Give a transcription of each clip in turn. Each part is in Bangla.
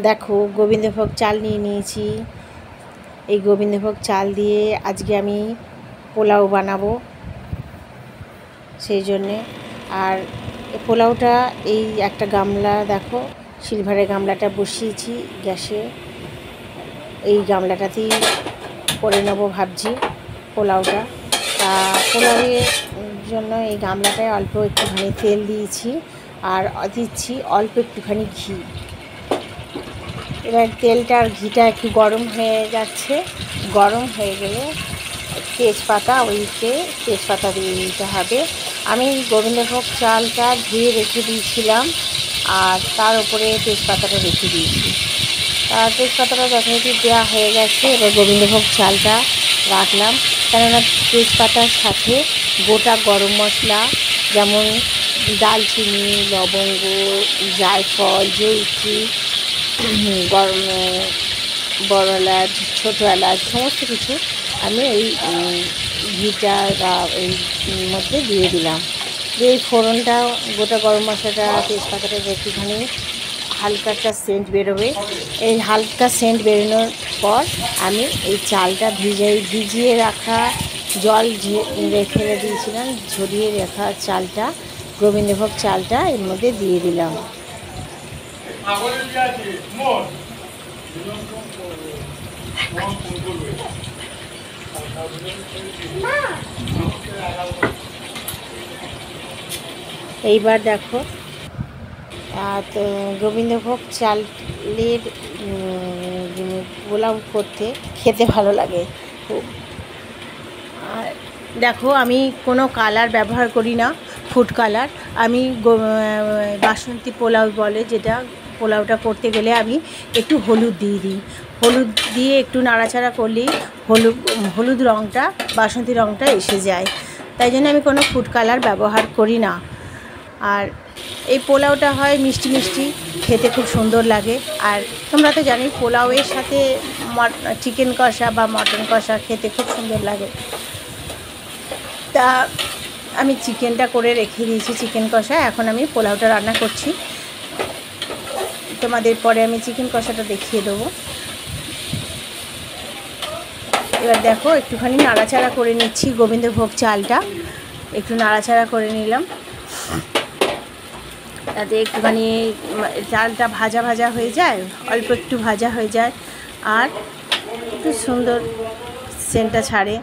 দেখো গোবিন্দভোগ চাল নিয়ে নিয়েছি। এই গোবিন্দভোগ চাল দিয়ে আজকে আমি পোলাও বানাবো, সেই জন্যে। আর পোলাওটা এই একটা গামলা, দেখো সিলভারের গামলাটা বসিয়েছি গ্যাসে। এই গামলাটাতেই করে নেবো ভাবছি পোলাওটা। তা পোলাওয়ের জন্য এই গামলাটায় অল্প একটুখানি তেল দিয়েছি আর দিচ্ছি অল্প একটুখানি ঘি। এবার তেলটা আর ঘিটা একটু গরম হয়ে যাচ্ছে। গরম হয়ে গেলে তেজপাতা, তেজপাতা দিয়ে দিতে হবে। আমি গোবিন্দভোগ চালটা ধুয়ে রেখে দিয়েছিলাম আর তার উপরে তেজপাতাটা রেখে দিয়েছি। তেজপাতাটা যথারীতি দেওয়া হয়ে গেছে। এবার গোবিন্দভোগ চালটা রাখলাম, কেননা তেজপাতার সাথে গোটা গরম মশলা যেমন দালচিনি, লবঙ্গ, জায়ফল, জয়িত্রী, বড় এলাচ, ছোটো এলাচ সমস্ত কিছু আমি এই ঘিটা এই মধ্যে দিয়ে দিলাম। দিয়ে এই ফোড়নটা, গোটা গরম মশলাটা, তেজপাতাটা একটুখানি হালকা একটা সেন্ট বেরোবে। এই হালকা সেন্ট বেরোনোর পর আমি এই চালটা ভিজিয়ে রাখা জল ফেলে দিয়েছিলাম, ঝরিয়ে রাখা চালটা, গোবিন্দভোগ চালটা এর মধ্যে দিয়ে দিলাম। এইবার দেখো, তো গোবিন্দভোগ চালের পোলাও করতে খেতে ভালো লাগে খুব। আর দেখো আমি কোনো কালার ব্যবহার করি না, ফুড কালার। আমি বাসন্তী পোলাও বলে যেটা, পোলাওটা করতে গেলে আমি একটু হলুদ দিয়ে দিই। হলুদ দিয়ে একটু নাড়াচাড়া করলেই হলুদ রঙটা, বাসন্তী রঙটা এসে যায়। তাই জন্য আমি কোনো ফুড কালার ব্যবহার করি না। আর এই পোলাওটা হয় মিষ্টি মিষ্টি, খেতে খুব সুন্দর লাগে। আর তোমরা তো জানোই পোলাওয়ের সাথে চিকেন কষা বা মটন কষা খেতে খুব সুন্দর লাগে। তা আমি চিকেনটা করে রেখে দিয়েছি, চিকেন কষা। এখন আমি পোলাওটা রান্না করছি, তোমাদের পরে আমি চিকেন কষাটা দেখিয়ে দেবো। এবার দেখো একটুখানি নাড়াচাড়া করে নিচ্ছি গোবিন্দভোগ চালটা, একটু নাড়াচাড়া করে নিলাম, তাতে একটুখানি চালটা ভাজা ভাজা হয়ে যায়, অল্প একটু ভাজা হয়ে যায় আর একটু সুন্দর সেন্টটা ছাড়ে,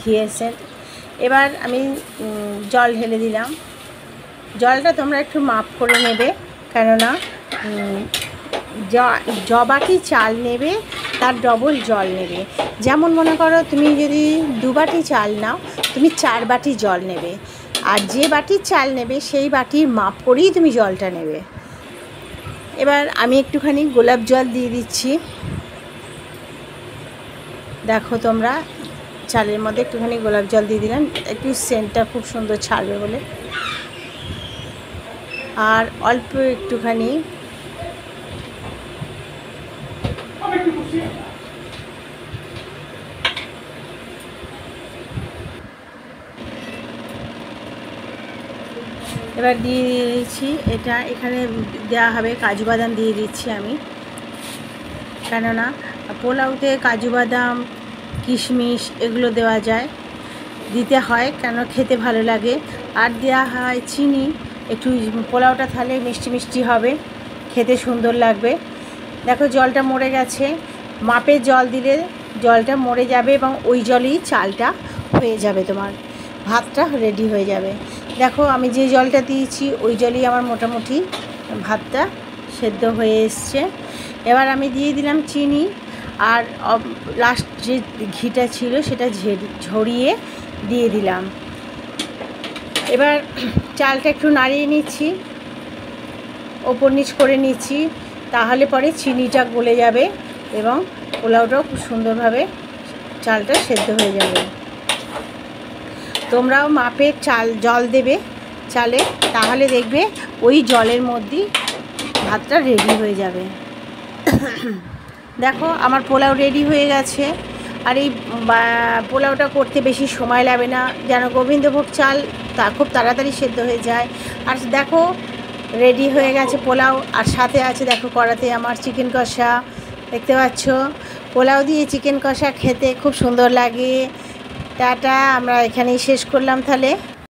ঘিয়ের সেন্ট। এবার আমি জল ঢেলে দিলাম। জলটা তোমরা একটু মাপ করে নেবে, কেননা বাটি চাল নেবে তার ডবল জল নেবে। যেমন মনে করো তুমি যদি 2 বাটি চাল নাও, তুমি 4 বাটি জল নেবে। আর যে বাটির চাল নেবে সেই বাটির মাপ করেই তুমি জলটা নেবে। এবার আমি একটুখানি গোলাপ জল দিয়ে দিচ্ছি। দেখো তোমরা, চালের মধ্যে একটুখানি গোলাপ জল দিয়ে দিলাম, একটু সেন্টটা খুব সুন্দর ছাড়বে বলে। আর অল্প একটুখানি এবার দিয়ে দিয়েছি, এটা এখানে দেওয়া হবে কাজু বাদাম দিয়ে দিচ্ছি আমি, কেননা পোলাওতে কাজু বাদাম, কিশমিশ এগুলো দেওয়া যায়, দিতে হয় কেন খেতে ভালো লাগে। আর দেওয়া হয় চিনি একটু, পোলাওটা তাহলে মিষ্টি মিষ্টি হবে, খেতে সুন্দর লাগবে। দেখো জলটা মরে গেছে, মাপে জল দিলে জলটা মরে যাবে এবং ওই জলেই চালটা হয়ে যাবে, তোমার ভাতটা রেডি হয়ে যাবে। দেখো আমি যে জলটা দিয়েছি ওই জলেই আমার মোটামুটি ভাতটা সেদ্ধ হয়ে এসছে। এবার আমি দিয়ে দিলাম চিনি আর লাস্ট যে ঘিটা ছিল সেটা ঝরিয়ে দিয়ে দিলাম। এবার চালটা একটু নাড়িয়ে নিচ্ছি, ওপর নিচ করে নিচ্ছি, তাহলে পরে চিনিটা গলে যাবে এবং পোলাওটাও খুব সুন্দরভাবে চালটা সেদ্ধ হয়ে যাবে। তোমরাও মাপের জল দেবে চালে, তাহলে দেখবে ওই জলের মধ্যেই ভাতটা রেডি হয়ে যাবে। দেখো আমার পোলাও রেডি হয়ে গেছে। আর এই পোলাওটা করতে বেশি সময় লাগে না, যেন গোবিন্দভোগ চাল তা খুব তাড়াতাড়ি সেদ্ধ হয়ে যায়। আর দেখো রেডি হয়ে গেছে পোলাও, আর সাথে আছে দেখো কড়াতে আমার চিকেন কষা, দেখতে পাচ্ছ। পোলাও দিয়ে চিকেন কষা খেতে খুব সুন্দর লাগে। টাটা, আমরা এখানেই শেষ করলাম তাহলে।